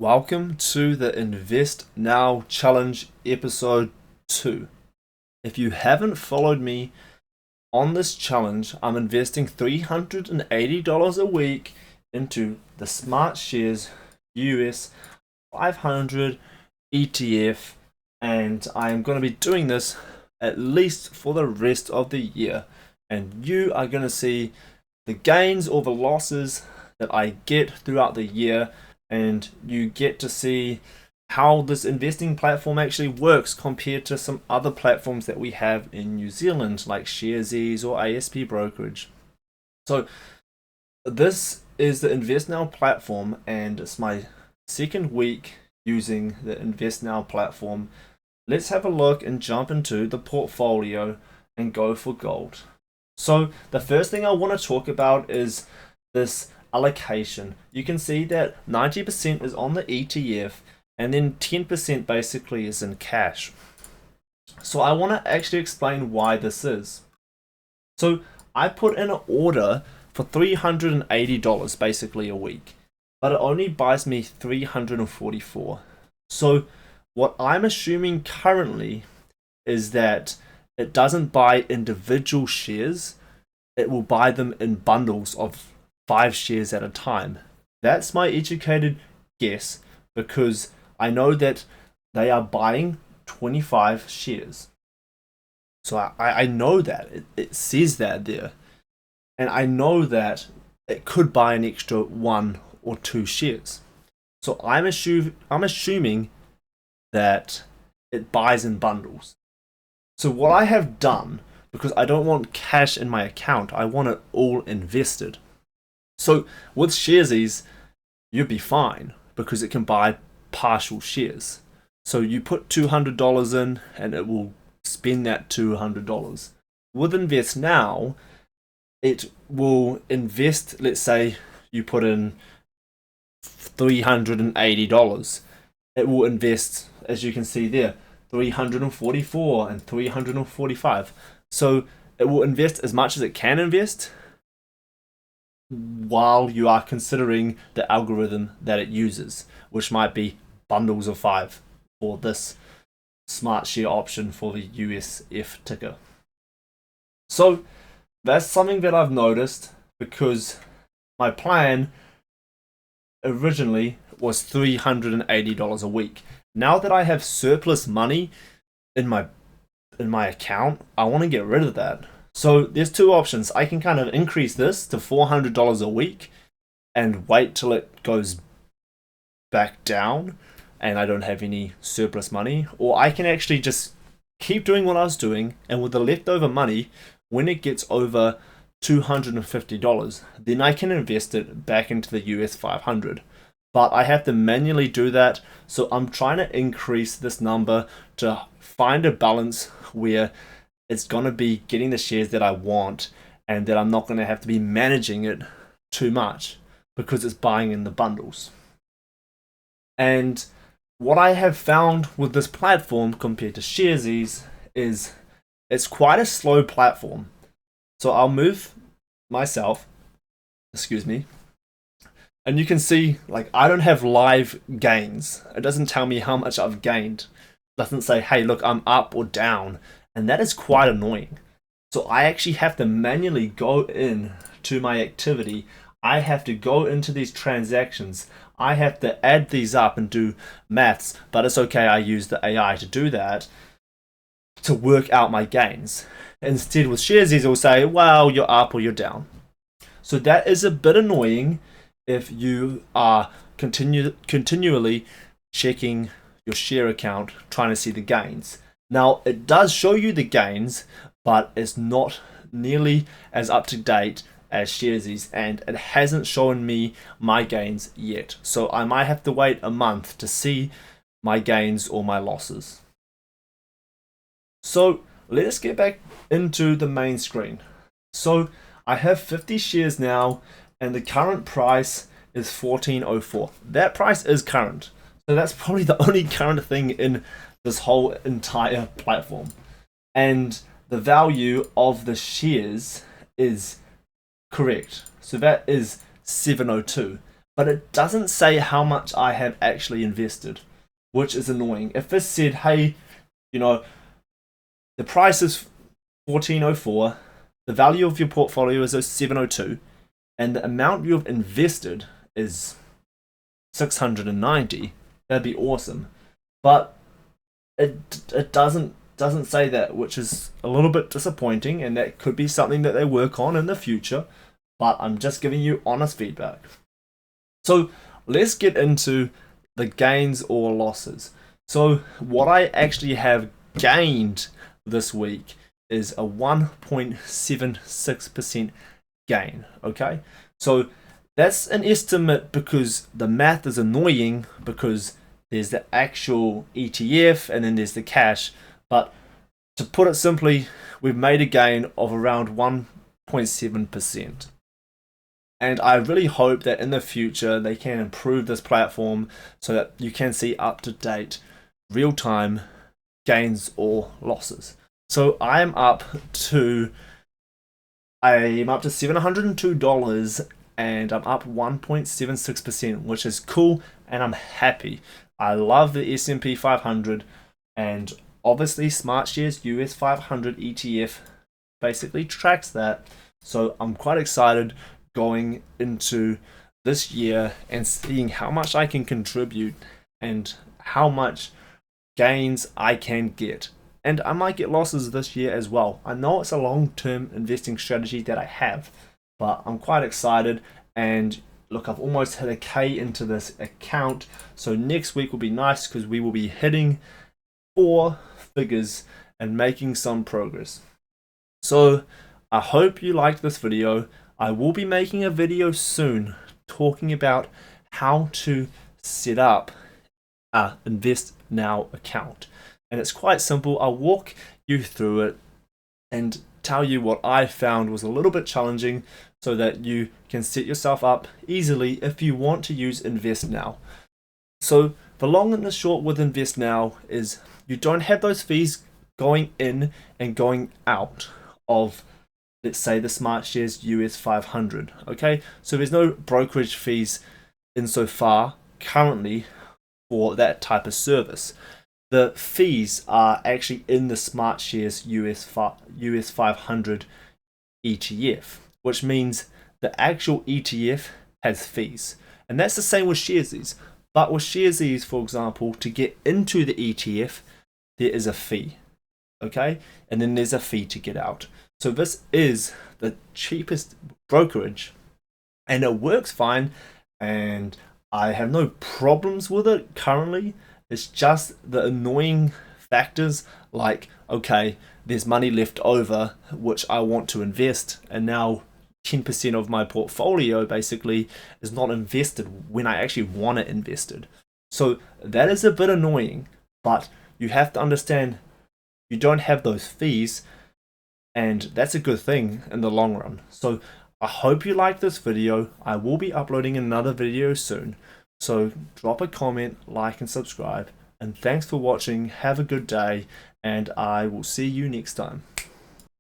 Welcome to the Invest Now Challenge episode 2. If you haven't followed me on this challenge, I'm investing $380 a week into the Smart Shares US 500 ETF, and I am going to be doing this at least for the rest of the year. And you are going to see the gains or the losses that I get throughout the year, and you get to see how this investing platform actually works compared to some other platforms that we have in New Zealand, like Sharesies or ASP Brokerage. So this is the Invest Now platform, and it's my second week using the Invest Now platform. Let's have a look and jump into the portfolio and go for gold. So the first thing I want to talk about is this allocation. You can see that 90% is on the ETF, and then 10% basically is in cash. So I want to actually explain why this is. So I put in an order for $380 basically a week, but it only buys me 344. So what I'm assuming currently is that it doesn't buy individual shares, it will buy them in bundles of 5 shares at a time. That's my educated guess, because I know that they are buying 25 shares. So I know that. It says that there. And I know that it could buy an extra 1 or 2 shares. So I'm assuming that it buys in bundles. So what I have done, because I don't want cash in my account, I want it all invested. So with Sharesies, you'd be fine because it can buy partial shares. So you put $200 in and it will spend that $200. With Invest Now, it will invest, let's say you put in $380. It will invest, as you can see there, 344 and 345. So it will invest as much as it can invest while you are considering the algorithm that it uses, which might be bundles of 5 for this smart share option for the USF ticker. So that's something that I've noticed, because my plan originally was $380 a week. Now that I have surplus money in my account, I want to get rid of that. So there's 2 options. I can kind of increase this to $400 a week and wait till it goes back down and I don't have any surplus money, or I can actually just keep doing what I was doing, and with the leftover money, when it gets over $250, then I can invest it back into the US 500. But I have to manually do that, so I'm trying to increase this number to find a balance where it's going to be getting the shares that I want, and that I'm not going to have to be managing it too much because it's buying in the bundles. And what I have found with this platform compared to Sharesies is it's quite a slow platform. So I'll move myself, and you can see, like, I don't have live gains. It doesn't tell me how much I've gained. It doesn't say, hey, look, I'm up or down. And that is quite annoying. So I actually have to manually go in to my activity. I have to go into these transactions. I have to add these up and do maths. But it's okay, I use the AI to do that, to work out my gains. Instead, with Sharesies, it will say, well, you're up or you're down. So that is a bit annoying if you are continually checking your share account, trying to see the gains. Now, it does show you the gains, but it's not nearly as up to date as Sharesies, and it hasn't shown me my gains yet. So I might have to wait a month to see my gains or my losses. So let's get back into the main screen. So I have 50 shares now, and the current price is $14.04. That price is current. So that's probably the only current thing in this whole entire platform. And the value of the shares is correct. So that is 702. but it doesn't say how much I have actually invested, which is annoying. If it said, hey, you know, the price is 1404, the value of your portfolio is 702, and the amount you've invested is 690, that'd be awesome. But it doesn't say that, which is a little bit disappointing, and that could be something that they work on in the future. But I'm just giving you honest feedback. So let's get into the gains or losses. So what I actually have gained this week is a 1.76% gain. Okay, so that's an estimate because the math is annoying, because there's the actual ETF and then there's the cash. But to put it simply, we've made a gain of around 1.7%. And I really hope that in the future they can improve this platform so that you can see up-to-date, real-time gains or losses. So I'm up to $702 and I'm up 1.76%, which is cool, and I'm happy. I love the S&P 500, and obviously SmartShares US 500 ETF basically tracks that. So I'm quite excited going into this year and seeing how much I can contribute and how much gains I can get. And I might get losses this year as well. I know it's a long-term investing strategy that I have, but I'm quite excited. And look, I've almost hit a K into this account, so next week will be nice because we will be hitting 4 figures and making some progress. So I hope you liked this video. I will be making a video soon talking about how to set up a Invest Now account. And it's quite simple. I'll walk you through it and tell you what I found was a little bit challenging so that you can set yourself up easily if you want to use Invest Now. So the long and the short with Invest Now is you don't have those fees going in and going out of, let's say, the SmartShares US 500. Okay, so there's no brokerage fees insofar currently for that type of service. The fees are actually in the SmartShares US 500 ETF, which means the actual ETF has fees. And that's the same with Sharesies. But with Sharesies, for example, to get into the ETF, there is a fee. Okay? And then there's a fee to get out. So this is the cheapest brokerage, and it works fine, and I have no problems with it currently. It's just the annoying factors like, okay, there's money left over which I want to invest, and now 10% of my portfolio basically is not invested when I actually want it invested. So that is a bit annoying, but you have to understand you don't have those fees, and that's a good thing in the long run. So I hope you like this video. I will be uploading another video soon. So drop a comment, like and subscribe. And thanks for watching. Have a good day, and I will see you next time.